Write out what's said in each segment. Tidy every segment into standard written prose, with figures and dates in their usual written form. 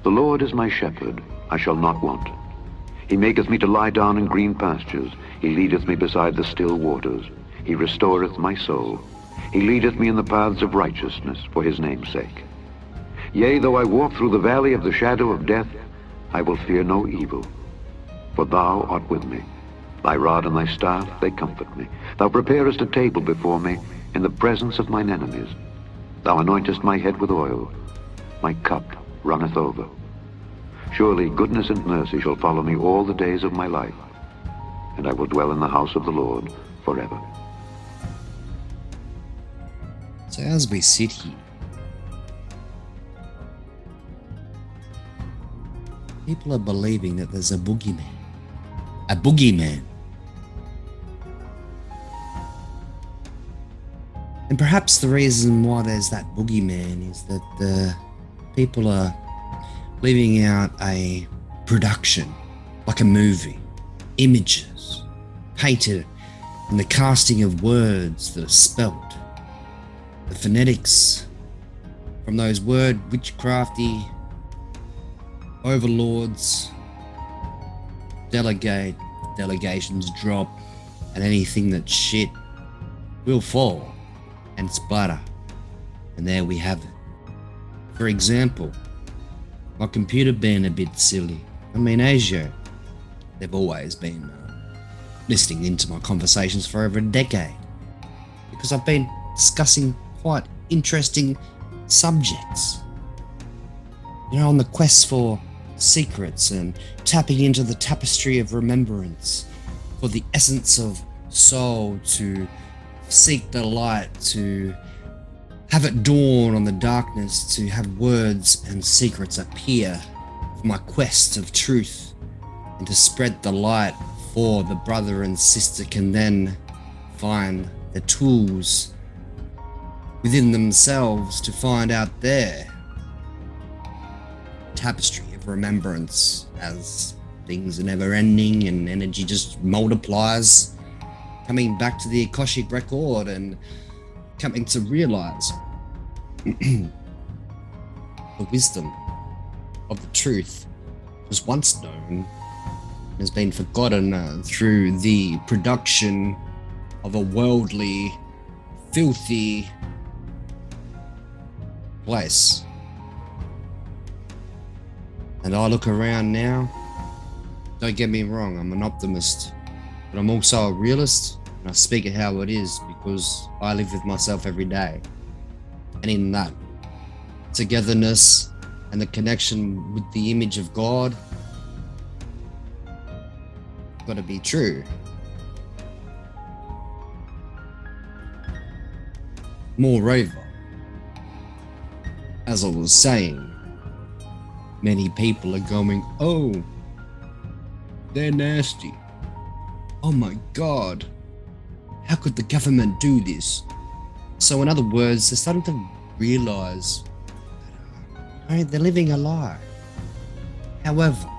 The Lord is my shepherd, I shall not want. He maketh me to lie down in green pastures. He leadeth me beside the still waters. He restoreth my soul. He leadeth me in the paths of righteousness for his name's sake. Yea, though I walk through the valley of the shadow of death, I will fear no evil, for thou art with me. Thy rod and thy staff, they comfort me. Thou preparest a table before me in the presence of mine enemies. Thou anointest my head with oil. My cup runneth over. Surely goodness and mercy shall follow me all the days of my life, and I will dwell in the house of the Lord forever. So as we sit here, people are believing that there's a boogeyman. A boogeyman. And perhaps the reason why there's that boogeyman is that the people are leaving out a production, like a movie, images, painted, and the casting of words that are spelt, the phonetics from those word witchcrafty overlords, delegations drop, and anything that's shit will fall and splatter. And there we have it. For example, my computer being a bit silly. I mean, Asia, they've always been listening into my conversations for over a decade because I've been discussing quite interesting subjects. You know, on the quest for secrets and tapping into the tapestry of remembrance, for the essence of soul, to seek the light, to have it dawn on the darkness, to have words and secrets appear for my quest of truth, and to spread the light for the brother and sister can then find the tools within themselves to find out their tapestry of remembrance, as things are never ending and energy just multiplies, coming back to the Akashic record and coming to realize the wisdom of the truth was once known, has been forgotten through the production of a worldly, filthy place. And I look around now, don't get me wrong, I'm an optimist, but I'm also a realist, and I speak it how it is because I live with myself every day. And in that togetherness and the connection with the image of God, got to be true. Moreover, as I was saying, many people are going, oh, they're nasty. Oh my God, how could the government do this? So in other words, they're starting to realize that they're living a lie. However,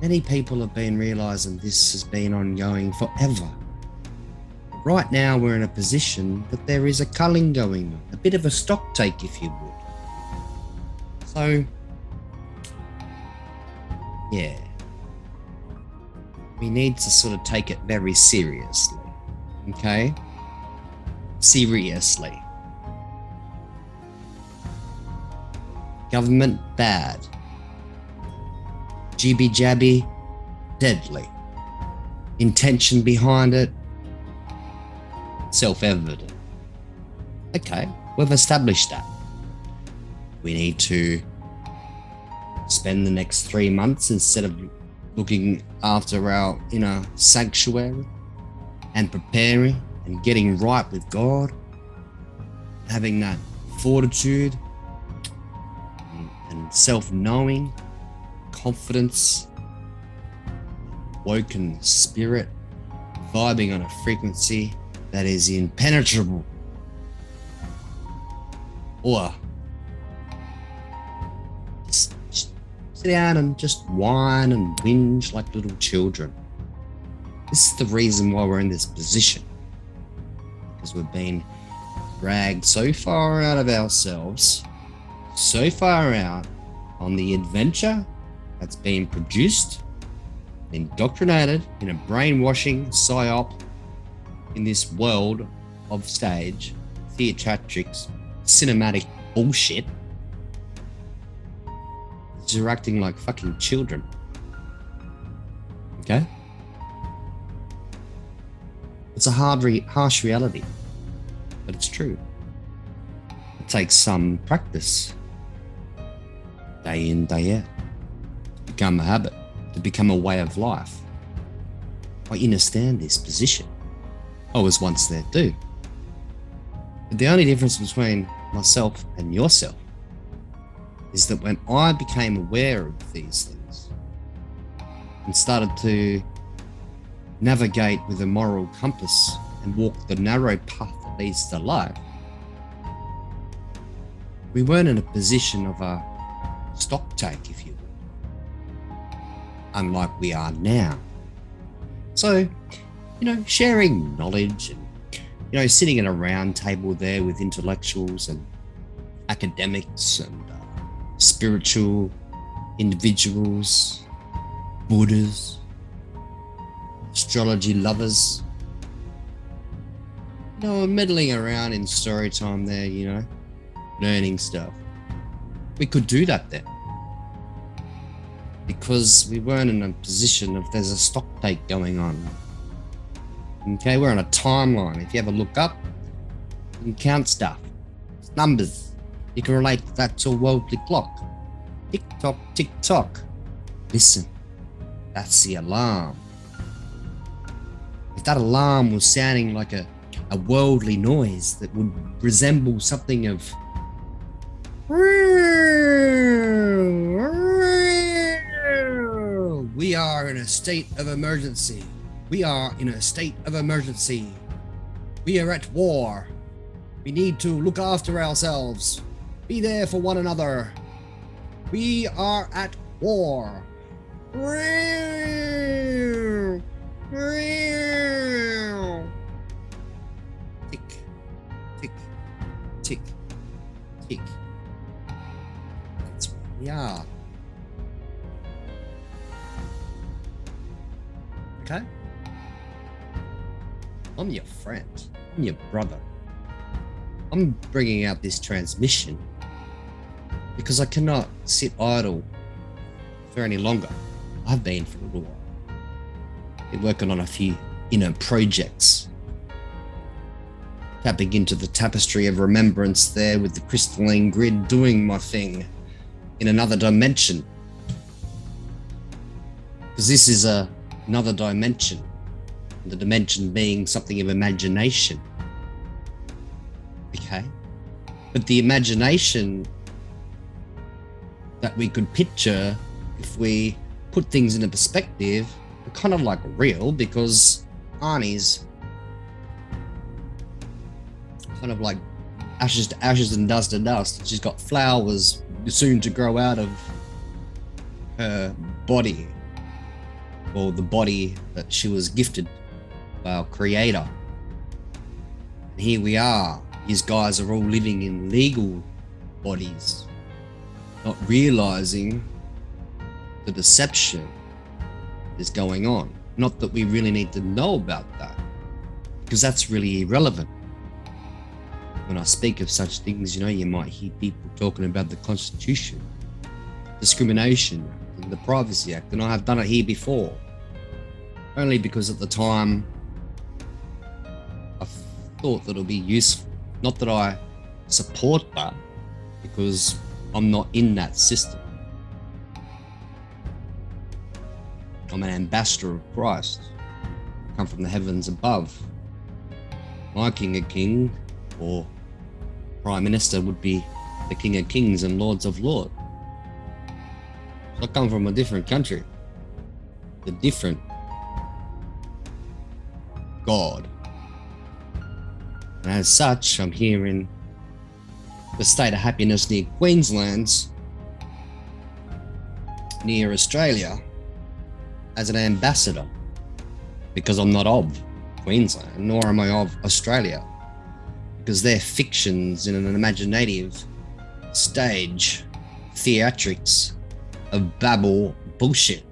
many people have been realizing this has been ongoing forever. Right now we're in a position that there is a culling going on, a bit of a stock take if you would. So, yeah, we need to sort of take it very seriously, okay? Seriously. Government, bad. Jibby jabby, deadly. Intention behind it, self-evident. Okay, we've established that. We need to spend the next 3 months, instead of looking after our inner sanctuary and preparing and getting right with God, having that fortitude and self-knowing, confidence, woken spirit, vibing on a frequency that is impenetrable, or just sit down and just whine and whinge like little children. This is the reason why we're in this position, because we've been dragged so far out of ourselves, so far out on the adventure that's being produced, indoctrinated in a brainwashing psyop in this world of stage, theatrics, cinematic bullshit. You're acting like fucking children. Okay? It's a harsh reality, but it's true. It takes some practice, day in, day out, to become a habit, to become a way of life. I understand this position. I was once there too. But the only difference between myself and yourself is that when I became aware of these things and started to navigate with a moral compass and walk the narrow path that leads to life, we weren't in a position of a stock take, if you will, unlike we are now. So, sharing knowledge and, sitting at a round table there with intellectuals and academics and spiritual individuals, Buddhas, astrology lovers, meddling around in story time there, learning stuff. We could do that then, because we weren't in a position of there's a stock take going on. Okay, we're on a timeline. If you ever look up, you can count stuff. It's numbers. You can relate that to a worldly clock. Tick tock, tick tock. Listen, that's the alarm. If that alarm was sounding like a worldly noise that would resemble something of we are in a state of emergency. We are in a state of emergency. We are at war. We need to look after ourselves. Be there for one another. We are at war. Tick, tick, tick, tick. That's where we are. Okay? I'm your friend. I'm your brother. I'm bringing out this transmission because I cannot sit idle for any longer. I've been for a little while. Been working on a few inner projects. Tapping into the tapestry of remembrance there with the crystalline grid, doing my thing in another dimension. Because this is another dimension. The dimension being something of imagination. Okay? But the imagination that we could picture, if we put things into perspective, are kind of like real, because Arnie's kind of like ashes to ashes and dust to dust. She's got flowers soon to grow out of her body, or the body that she was gifted by our creator. And here we are. These guys are all living in legal bodies, not realizing the deception is going on. Not that we really need to know about that, because that's really irrelevant. When I speak of such things, you might hear people talking about the Constitution, Discrimination Act, and the Privacy Act, and I have done it here before. Only because at the time I thought that it'll be useful. Not that I support that, because I'm not in that system. I'm an ambassador of Christ. I come from the heavens above. My King of Kings, or Prime Minister, would be the King of Kings and Lords of Lords. So I come from a different country, a different God. And as such, I'm here in the state of happiness near Queensland, near Australia, as an ambassador, because I'm not of Queensland, nor am I of Australia, because they're fictions in an imaginative stage theatrics of babble bullshit.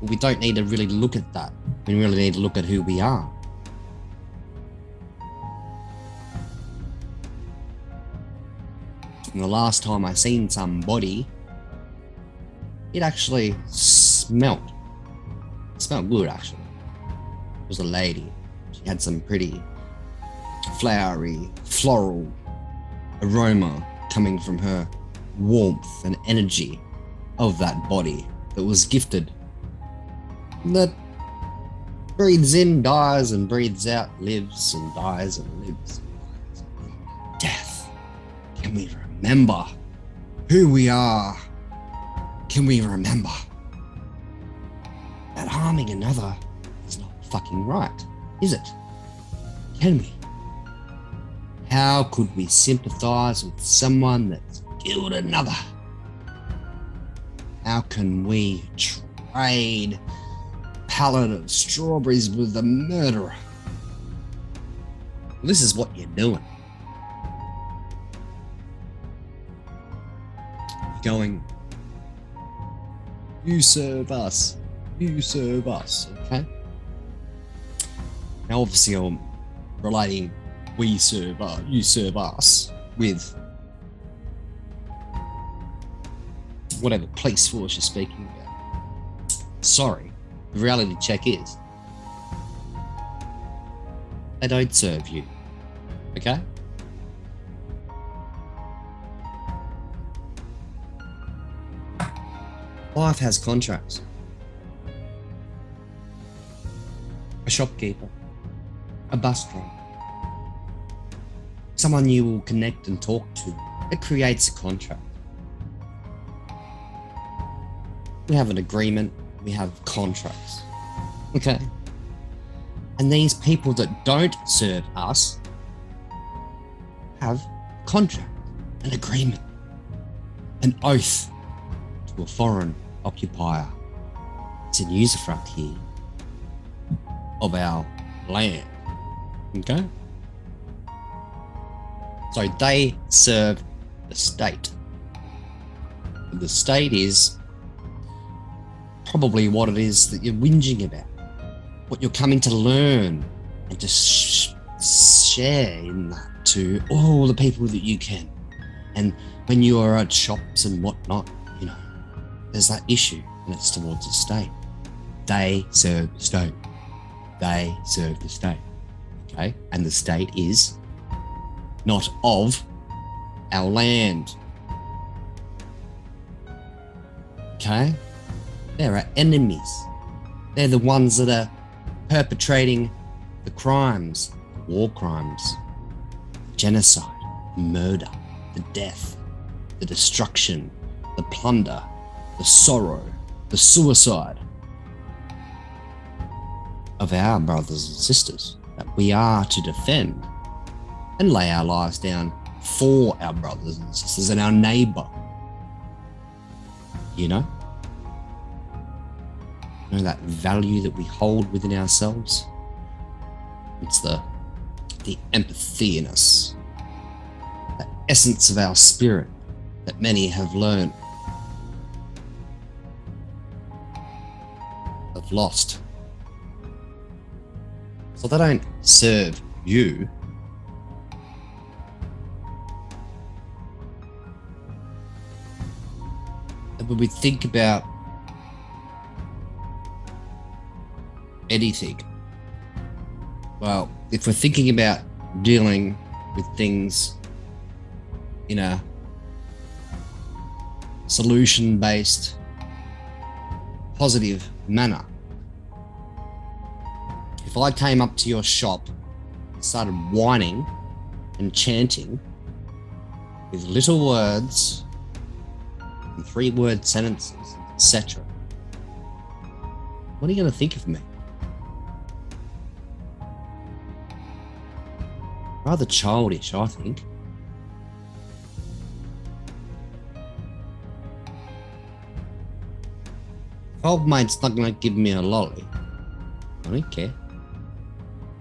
We don't need to really look at that. We really need to look at who we are. And the last time I seen somebody, it actually smelled. It smelled good, actually. It was a lady. She had some pretty flowery, floral aroma coming from her warmth and energy of that body that was gifted. That breathes in, dies, and breathes out, lives and dies and lives. Death. Can we remember who we are? Can we remember that harming another is not fucking right, is it? Can we? How could we sympathize with someone that's killed another? How can we trade a pallet of strawberries with a murderer? Well, this is what you're doing. You're going, you serve us, okay? Now obviously I'm relating you serve us with whatever police force you're speaking about. Sorry, the reality check is they don't serve you, okay? Life has contracts. A shopkeeper, a bus driver, someone you will connect and talk to. It creates a contract. We have an agreement, we have contracts. Okay. And these people that don't serve us have a contract, an agreement, an oath to a foreign occupier. It's an usufruct here of our land. Okay? So they serve the state. The state is probably what it is that you're whinging about, what you're coming to learn and to share in that to all the people that you can. And when you are at shops and whatnot, you know, there's that issue, and it's towards the state. They serve the state. They serve the state. Okay? And the state is not of our land. Okay? They're our enemies. They're the ones that are perpetrating the crimes, the war crimes, the genocide, the murder, the death, the destruction, the plunder, the sorrow, the suicide of our brothers and sisters that we are to defend and lay our lives down for our brothers and sisters and our neighbor. You know? You know that value that we hold within ourselves? It's the empathy in us, the essence of our spirit that many have learned, have lost. So they don't serve you. And when we think about anything, well, if we're thinking about dealing with things in a solution-based, positive manner, if I came up to your shop and started whining and chanting with little words and 3-word sentences, etc., what are you going to think of me? Rather childish, I think. If old mate's not going to give me a lolly, I don't care.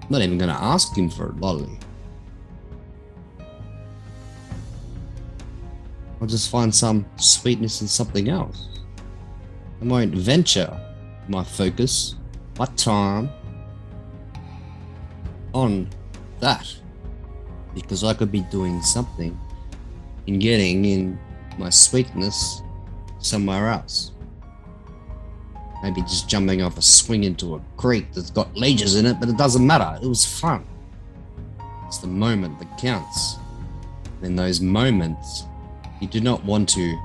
I'm not even going to ask him for a lolly. I'll just find some sweetness in something else. I won't venture my focus, my time on that, because I could be doing something in getting in my sweetness somewhere else. Maybe just jumping off a swing into a creek that's got leeches in it, but it doesn't matter. It was fun. It's the moment that counts. And in those moments, you do not want to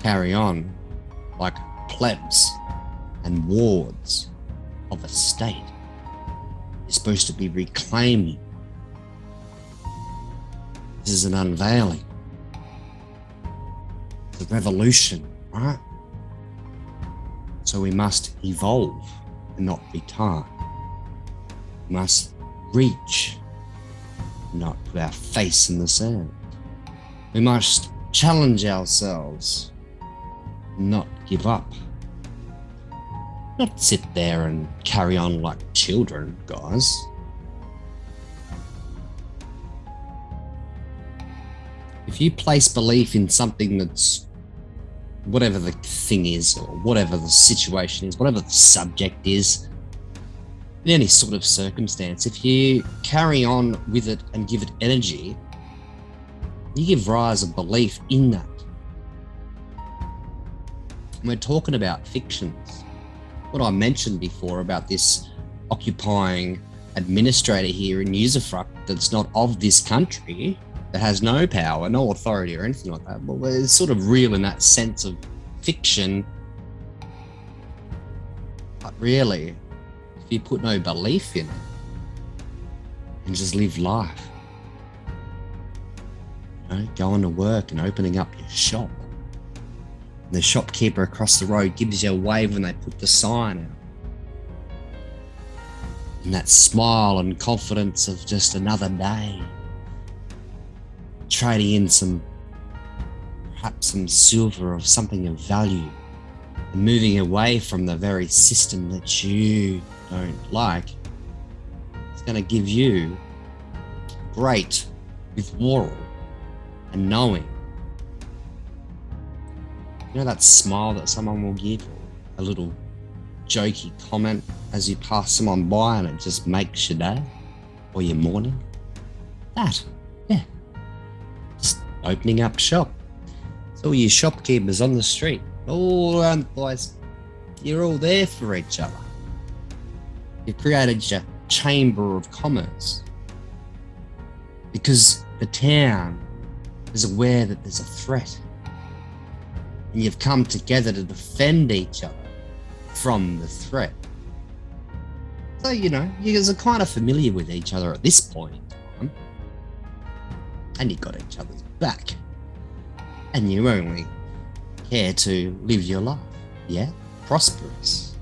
carry on like plebs and wards of a state. You're supposed to be reclaiming. This is an unveiling. It's a revolution, right? So we must evolve and not retire. We must reach and not put our face in the sand. We must challenge ourselves and not give up. Not sit there and carry on like children, guys. If you place belief in something that's whatever the thing is, or whatever the situation is, whatever the subject is, in any sort of circumstance, if you carry on with it and give it energy, you give rise of belief in that. And we're talking about fictions. What I mentioned before about this occupying administrator here in Usufruct that's not of this country, that has no power, no authority or anything like that. Well, it's sort of real in that sense of fiction. But really, if you put no belief in it and just live life, you know, going to work and opening up your shop, and the shopkeeper across the road gives you a wave when they put the sign out, and that smile and confidence of just another day, trading in perhaps some silver of something of value, and moving away from the very system that you don't like. It's going to give you great withdrawal and knowing. You know that smile that someone will give, or a little jokey comment as you pass someone by and it just makes your day or your morning? That, yeah. Just opening up shop. So all you shopkeepers on the street, all around the place, you're all there for each other. You've created your chamber of commerce because the town is aware that there's a threat, and you've come together to defend each other from the threat. So, you know, you guys are kind of familiar with each other at this point in time, and you got each other's back, and you only care to live your life, yeah, prosperous.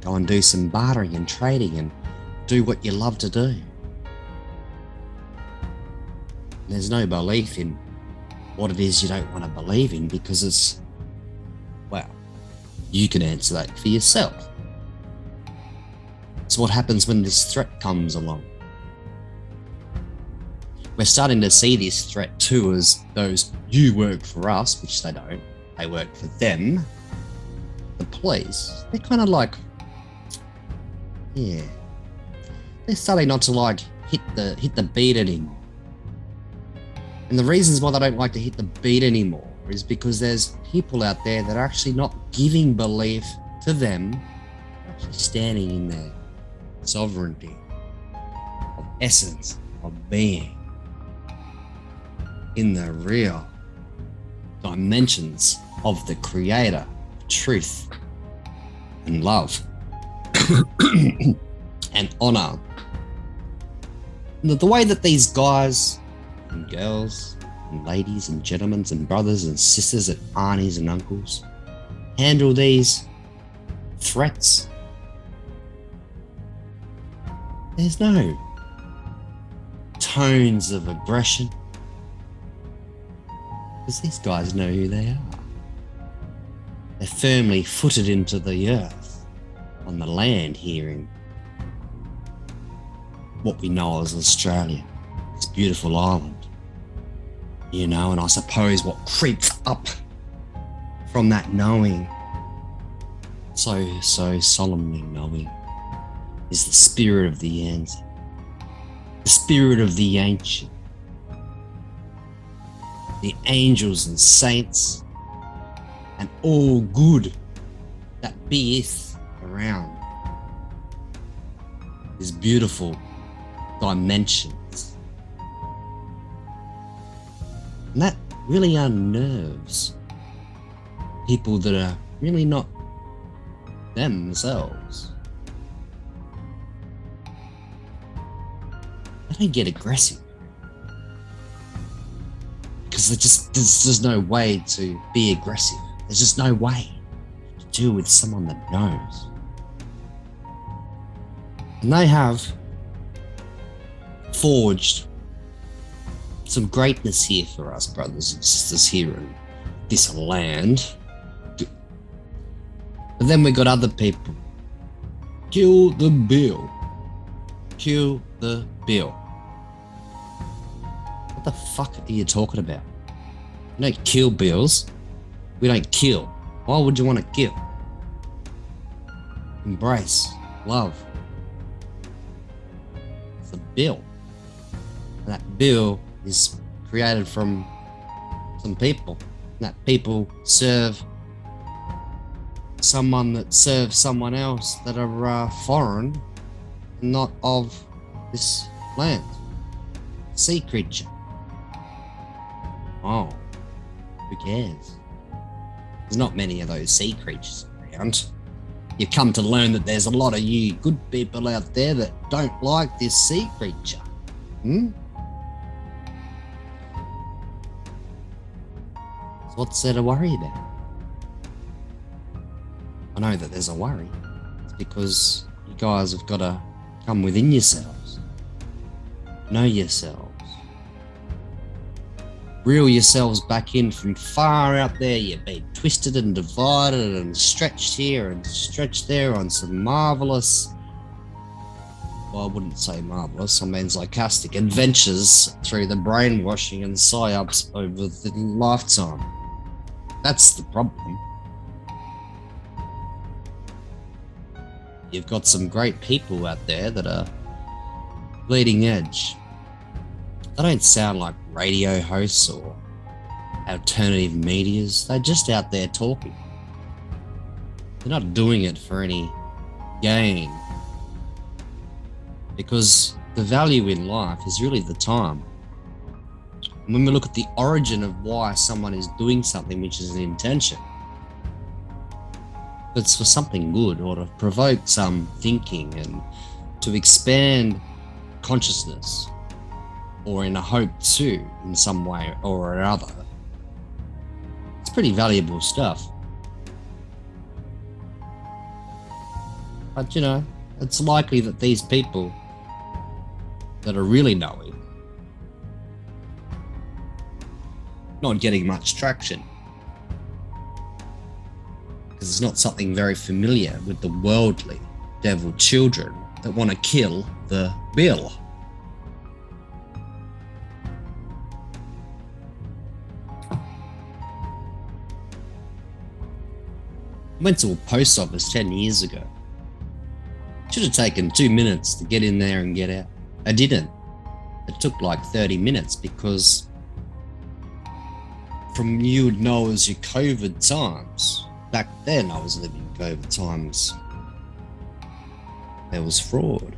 Go and do some bartering and trading and do what you love to do. There's no belief in what it is you don't want to believe in, because it's, well, you can answer that for yourself. So what happens when this threat comes along? We're starting to see this threat too as those, you work for us, which they don't, they work for them. The police, they're kind of like, yeah, they're starting not to like hit the beat anymore. And the reasons why they don't like to hit the beat anymore is because there's people out there that are actually not giving belief to them, actually standing in their sovereignty of essence of being in the real dimensions of the creator, truth and love and honor. The way that these guys and girls and ladies and gentlemen and brothers and sisters and aunties and uncles handle these threats, there's no tones of aggression, because these guys know who they are. They're firmly footed into the earth, on the land here in what we know as Australia, this beautiful island. You know, and I suppose what creeps up from that knowing, so solemnly knowing, is the spirit of the answer, the spirit of the ancient, the angels and saints, and all good that beeth around these beautiful dimensions. And that really unnerves people that are really not themselves. They don't get aggressive because there's no way to be aggressive. There's just no way to deal with someone that knows. And they have forged some greatness here for us, brothers and sisters, here in this land. But then we got other people. Kill the bill. Kill the bill. What the fuck are you talking about? We don't kill bills. We don't kill. Why would you want to kill? Embrace. Love. It's a bill. And that bill is created from some people. And that people serve someone that serves someone else that are foreign and not of this land. Sea creature. Oh, who cares? There's not many of those sea creatures around. You come to learn that there's a lot of you good people out there that don't like this sea creature. So what's there to worry about? I know that there's a worry. It's because you guys have got to come within yourselves. Know yourselves. Reel yourselves back in from far out there. You've been twisted and divided and stretched here and stretched there on some marvellous, well, I wouldn't say marvellous, I mean sarcastic adventures through the brainwashing and psyops over the lifetime. That's the problem. You've got some great people out there that are leading edge. They don't sound like radio hosts or alternative medias. They're just out there talking. They're not doing it for any gain. Because the value in life is really the time. And when we look at the origin of why someone is doing something, which is an intention, it's for something good or to provoke some thinking and to expand consciousness, or in a hope to, in some way or another. It's pretty valuable stuff. But you know, it's likely that these people that are really knowing not getting much traction. Because it's not something very familiar with the worldly devil children that want to kill the bill. I went to a post office 10 years ago. Should have taken 2 minutes to get in there and get out. I didn't. It took like 30 minutes because from you would know as your COVID times. Back then I was living COVID times. There was fraud.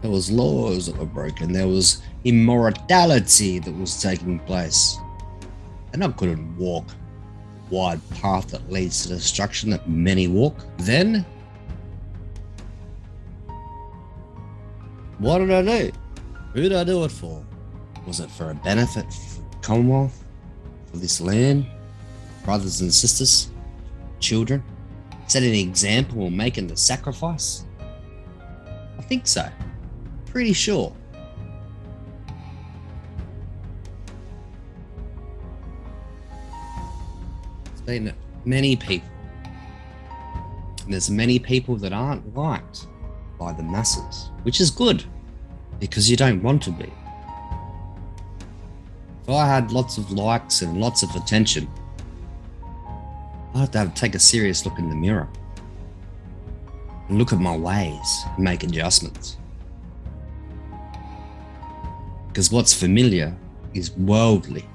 There was laws that were broken. There was immorality that was taking place. And I couldn't walk the wide path that leads to destruction that many walk. Then, what did I do? Who did I do it for? Was it for a benefit for the Commonwealth? For this land? Brothers and sisters? Children? Setting an example or making the sacrifice? I think so. Pretty sure. There's been many people. And there's many people that aren't liked by the masses, which is good because you don't want to be. if I had lots of likes and lots of attention, I'd have to take a serious look in the mirror and look at my ways and make adjustments. Because what's familiar is worldly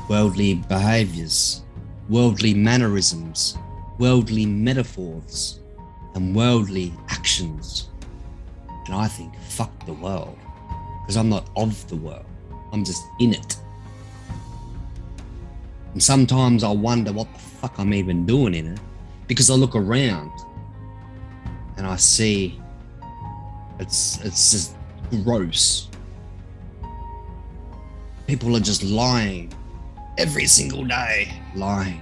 behaviors, worldly mannerisms, worldly metaphors, and worldly actions. And I think, fuck the world, because I'm not of the world, I'm just in it. And sometimes I wonder what the fuck I'm even doing in it, because I look around and I see it's just gross. People are just lying every single day, lying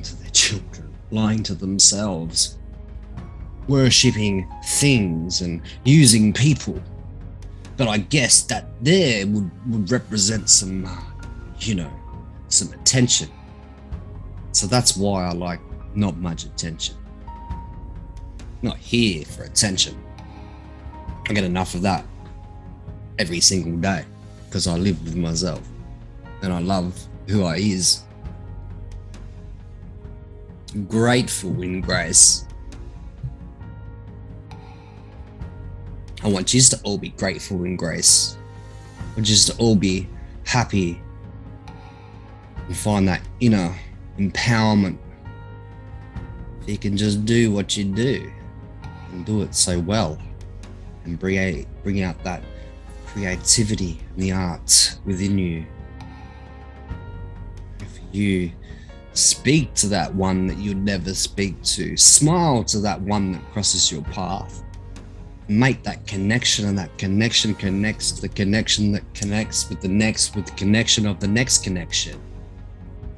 to their children, lying to themselves, worshipping things and using people. But I guess that there would represent some, some attention. So that's why I like not much attention. Not here for attention. I get enough of that every single day because I live with myself and I love who I is. I'm grateful in grace. I want you to all be grateful in grace. I want you to all be happy and find that inner empowerment. If you can just do what you do and do it so well and bring out that creativity and the art within you. If you speak to that one that you'd never speak to, smile to that one that crosses your path, make that connection, and that connection connects to the connection that connects with the next, with the connection of the next connection,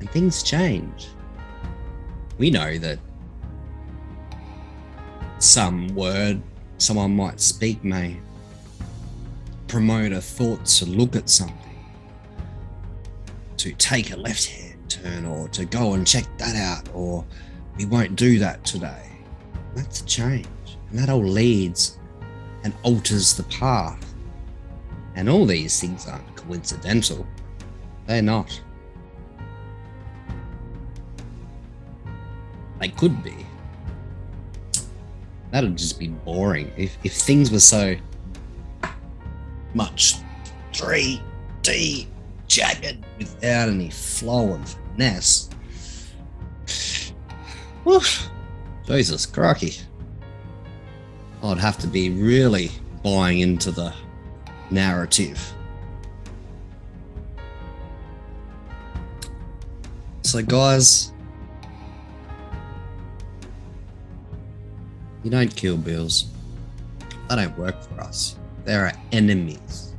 and things change. We know that some word someone might speak may promote a thought to look at something, to take a left-hand turn, or to go and check that out, or we won't do that today. That's a change, and that all leads and alters the path. And all these things aren't coincidental. They're not. They could be. That'd just be boring. If things were so much 3D jagged without any flow and finesse. Woof. Jesus crikey. I'd have to be really buying into the narrative. So guys, you don't kill bills. They don't work for us. They're our enemies.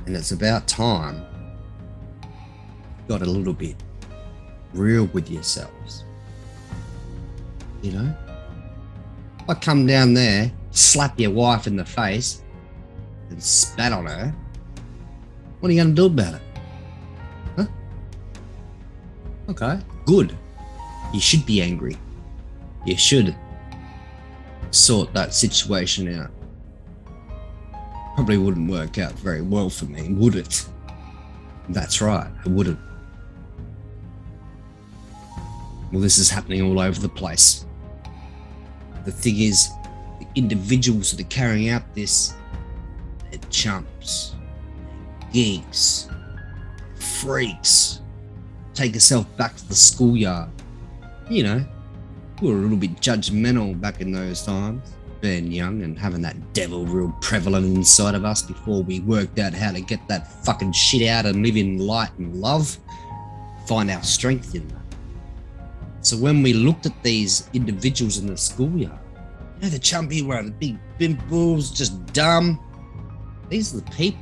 And it's about time you got a little bit real with yourselves. You know? I come down there, slap your wife in the face and spat on her. What are you going to do about it? Huh? Okay, good. You should be angry. You should sort that situation out. Probably wouldn't work out very well for me, would it? That's right, it wouldn't. Well, this is happening all over the place. The thing is, the individuals that are carrying out this, they're chumps, geeks, freaks. Take yourself back to the schoolyard. You know, we were a little bit judgmental back in those times, being young and having that devil real prevalent inside of us before we worked out how to get that fucking shit out and live in light and love, find our strength in that. So when we looked at these individuals in the schoolyard, you know, the chumpy one, the big pimples, just dumb, these are the people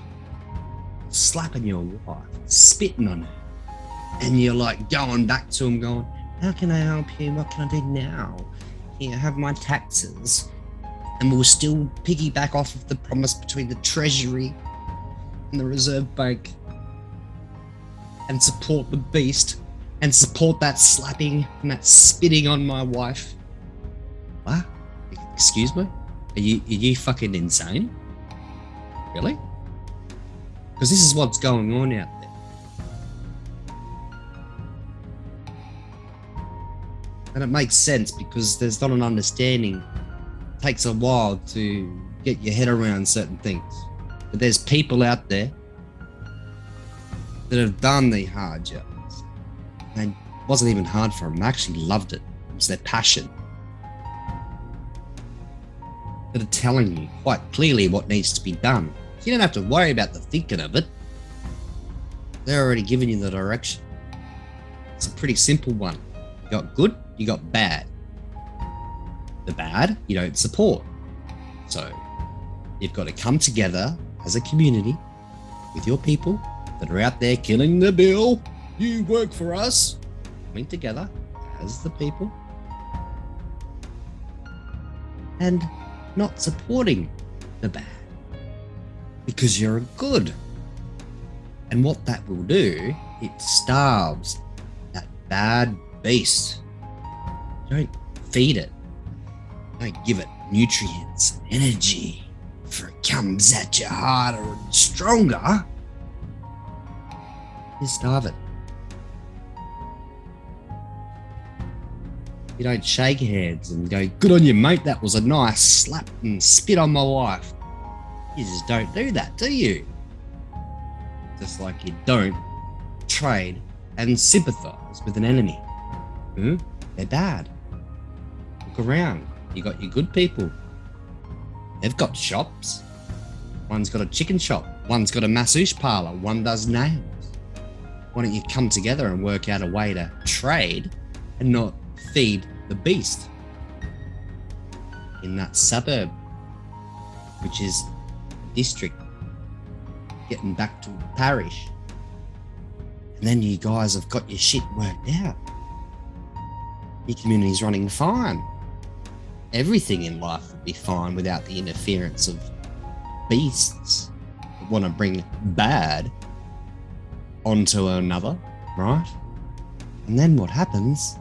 slapping your wife, spitting on her, and you're like going back to them going, how can I help you? What can I do now? Here, have my taxes. And we'll still piggyback off of the promise between the Treasury and the Reserve Bank and support the beast and support that slapping and that spitting on my wife. What? Excuse me? Are you fucking insane? Really? Because this is what's going on out there. And it makes sense because there's not an understanding. It takes a while to get your head around certain things. But there's people out there that have done the hard jobs. And it wasn't even hard for them. They actually loved it. It was their passion. That are telling you quite clearly what needs to be done. So you don't have to worry about the thinking of it. They're already giving you the direction. It's a pretty simple one. You got good, you got bad. The bad, you don't support. So you've got to come together as a community with your people that are out there killing the bill. You work for us. Coming together as the people. And not supporting the bad. Because you're good. And what that will do, it starves that bad beast. Don't feed it. Don't give it nutrients and energy, for it comes at you harder and stronger. You starve it. You don't shake hands and go, good on you, mate, that was a nice slap and spit on my wife. You just don't do that, do you? Just like you don't trade and sympathize with an enemy. They're bad. Look around. You got your good people. They've got shops. One's got a chicken shop. One's got a massage parlor. One does nails. Why don't you come together and work out a way to trade and not feed the beast in that suburb, which is a district, getting back to a parish. And then you guys have got your shit worked out. Your community's running fine. Everything in life would be fine without the interference of beasts that want to bring bad onto another, right? And then what happens?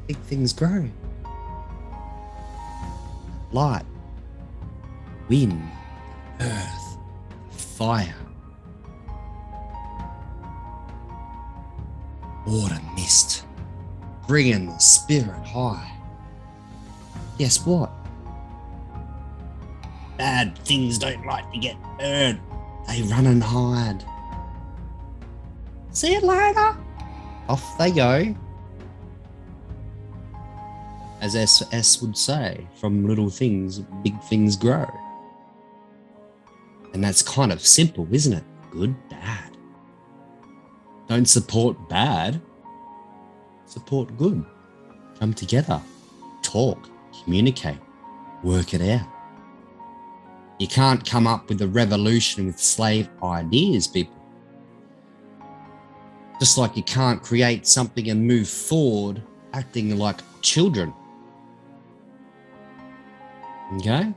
Big things grow. Light, wind, earth, fire, water, mist, bringing the spirit high. Guess what? Bad things don't like to get heard. They run and hide. See you later. Off they go. As S would say, from little things, big things grow. And that's kind of simple, isn't it? Good, bad. Don't support bad. Support good. Come together. Talk. Communicate. Work it out. You can't come up with a revolution with slave ideas, people. Just like you can't create something and move forward acting like children. Okay?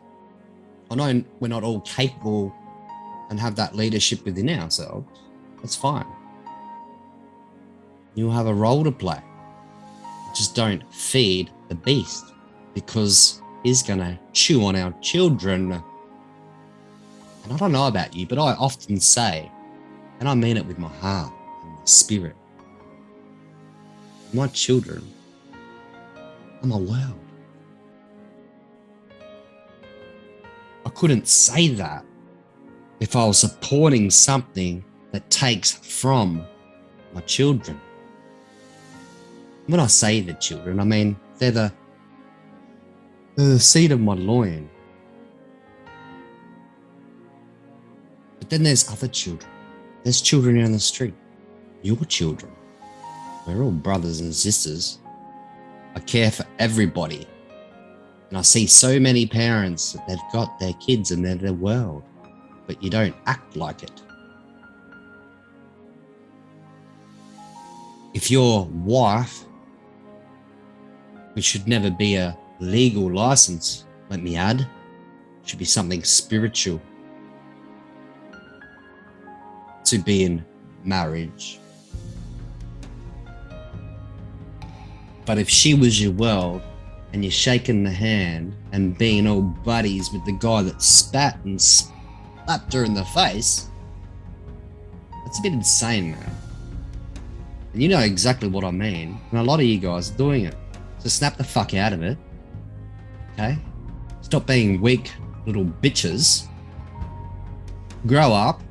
I know we're not all capable and have that leadership within ourselves. That's fine. You'll have a role to play. Just don't feed the beast, because he's going to chew on our children. And I don't know about you, but I often say, and I mean it with my heart and my spirit, my children are my world. I couldn't say that if I was supporting something that takes from my children. When I say the children, I mean they're the seed of my loin. But then there's other children. There's children on the street. Your children. We're all brothers and sisters. I care for everybody. And I see so many parents that they've got their kids and they're their world, but you don't act like it. If your wife, which should never be a legal license, let me add, should be something spiritual to be in marriage. But if she was your world and you're shaking the hand and being all buddies with the guy that spat and slapped her in the face. That's a bit insane, man. And you know exactly what I mean. And a lot of you guys are doing it. So snap the fuck out of it. Okay? Stop being weak little bitches. Grow up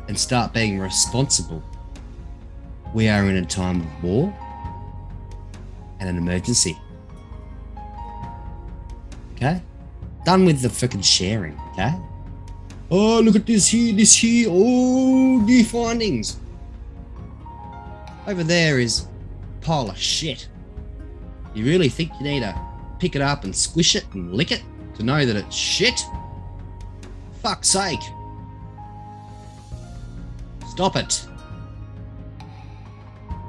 and start being responsible. We are in a time of war and an emergency. Okay? Done with the fucking sharing, okay? Oh, look at this here, oh, new findings. Over there is a pile of shit. You really think you need to pick it up and squish it and lick it to know that it's shit? Fuck's sake. Stop it.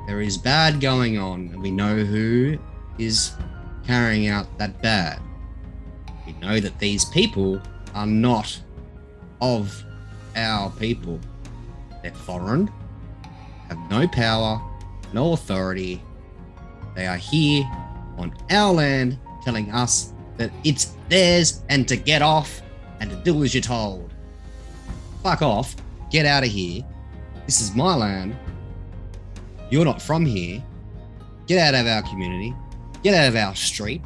There is bad going on, and we know who is carrying out that bad. We know that these people are not of our people. They're foreign, have no power, no authority. They are here on our land telling us that it's theirs and to get off and to do as you're told. Fuck off, get out of here. This is my land. You're not from here. Get out of our community. Get out of our street.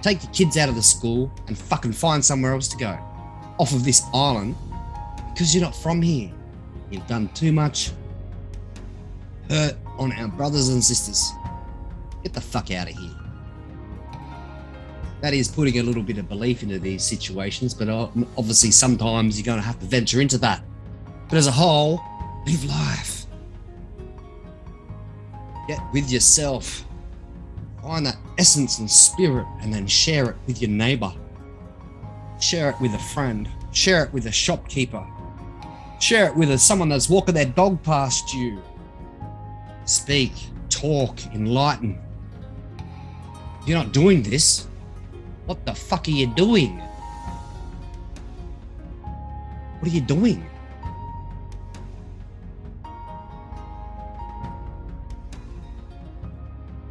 Take the kids out of the school and fucking find somewhere else to go. Off of this island because you're not from here. You've done too much hurt on our brothers and sisters. Get the fuck out of here. That is putting a little bit of belief into these situations, but obviously sometimes you're going to have to venture into that. But as a whole, live life. Get with yourself. Find that essence and spirit and then share it with your neighbor. Share it with a friend. Share it with a shopkeeper. Share it with someone that's walking their dog past you. Speak, talk, enlighten. If you're not doing this, what the fuck are you doing? What are you doing?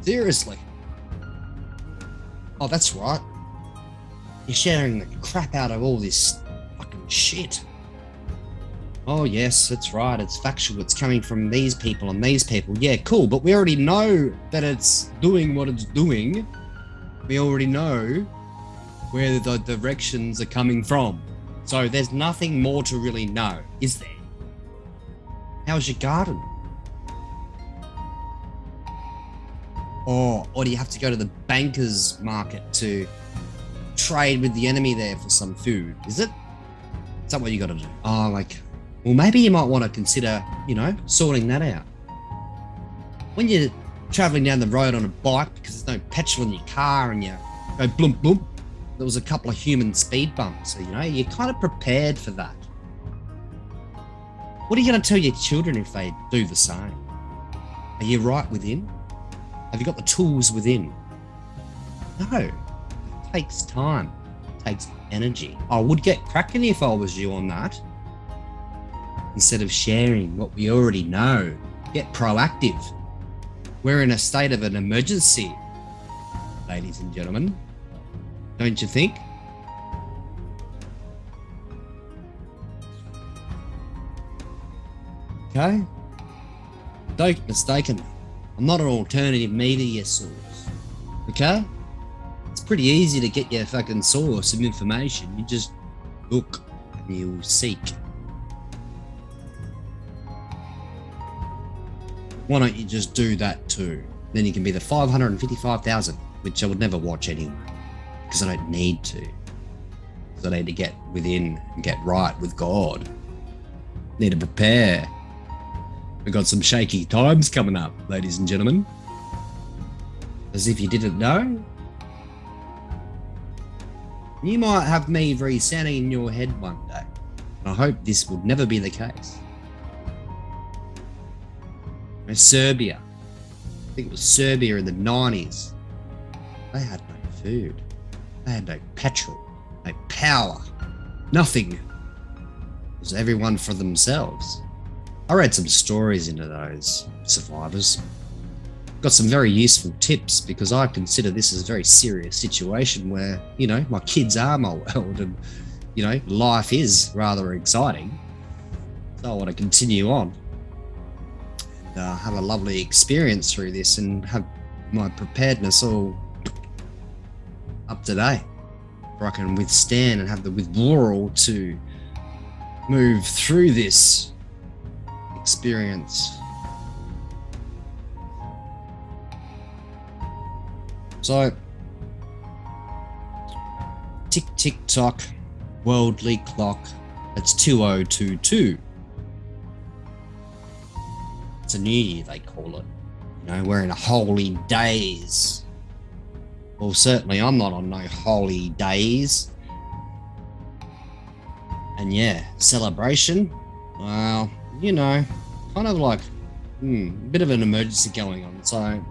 Seriously. Oh, that's right. You're sharing the crap out of all this fucking shit. Oh, yes, that's right. It's factual. It's coming from these people and these people. Yeah, cool. But we already know that it's doing what it's doing. We already know where the directions are coming from. So there's nothing more to really know, is there? How's your garden? Or do you have to go to the banker's market to trade with the enemy there for some food? Is it? Is that what you got to do? Oh, like, well, maybe you might want to consider, you know, sorting that out. When you're traveling down the road on a bike because there's no petrol in your car and you go bloomp bloomp, there was a couple of human speed bumps. So, you know, you're kind of prepared for that. What are you going to tell your children if they do the same? Are you right within? Have you got the tools within? No. It takes time. It takes energy. I would get cracking if I was you on that. Instead of sharing what we already know. Get proactive. We're in a state of an emergency, ladies and gentlemen. Don't you think? Okay? Don't mistake me. I'm not an alternative media source. Okay? It's pretty easy to get your fucking source of information. You just look and you seek. Why don't you just do that too? Then you can be the 555,000, which I would never watch anyway. Because I don't need to. Because I need to get within and get right with God. Need to prepare. We've got some shaky times coming up, ladies and gentlemen. As if you didn't know. You might have me resounding in your head one day. And I hope this will never be the case. Serbia. I think it was Serbia in the 90s. They had no food. They had no petrol. No power. Nothing. It was everyone for themselves. I read some stories into those survivors. Got some very useful tips because I consider this as a very serious situation where, you know, my kids are my world and life is rather exciting. So I want to continue on and have a lovely experience through this and have my preparedness all up to date, where I can withstand and have the withdrawal to move through this experience. So, tick tick tock, worldly clock, it's 2022. It's a new year, they call it. We're in a holy days. Well, certainly I'm not on no holy days. And yeah, celebration, well, kind of like a bit of an emergency going on. So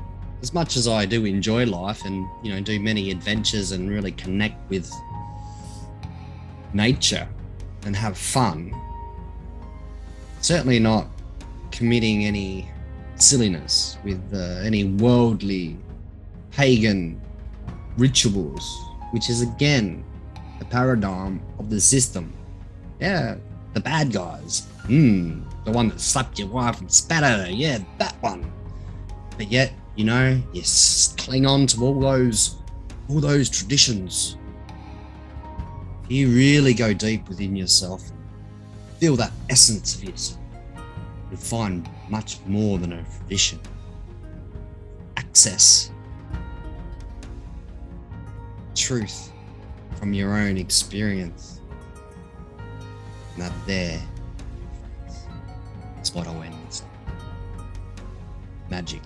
as much as I do enjoy life and, do many adventures and really connect with nature and have fun, certainly not committing any silliness with any worldly pagan rituals, which is again the paradigm of the system. Yeah, the bad guys. The one that slapped your wife and spat at her. Yeah, that one. But yet, you cling on to all those traditions. If you really go deep within yourself, feel that essence of yourself, you'll find much more than a tradition. Access truth from your own experience. And that there is what I'll end with. Magic.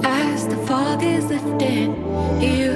As the fog is lifting, you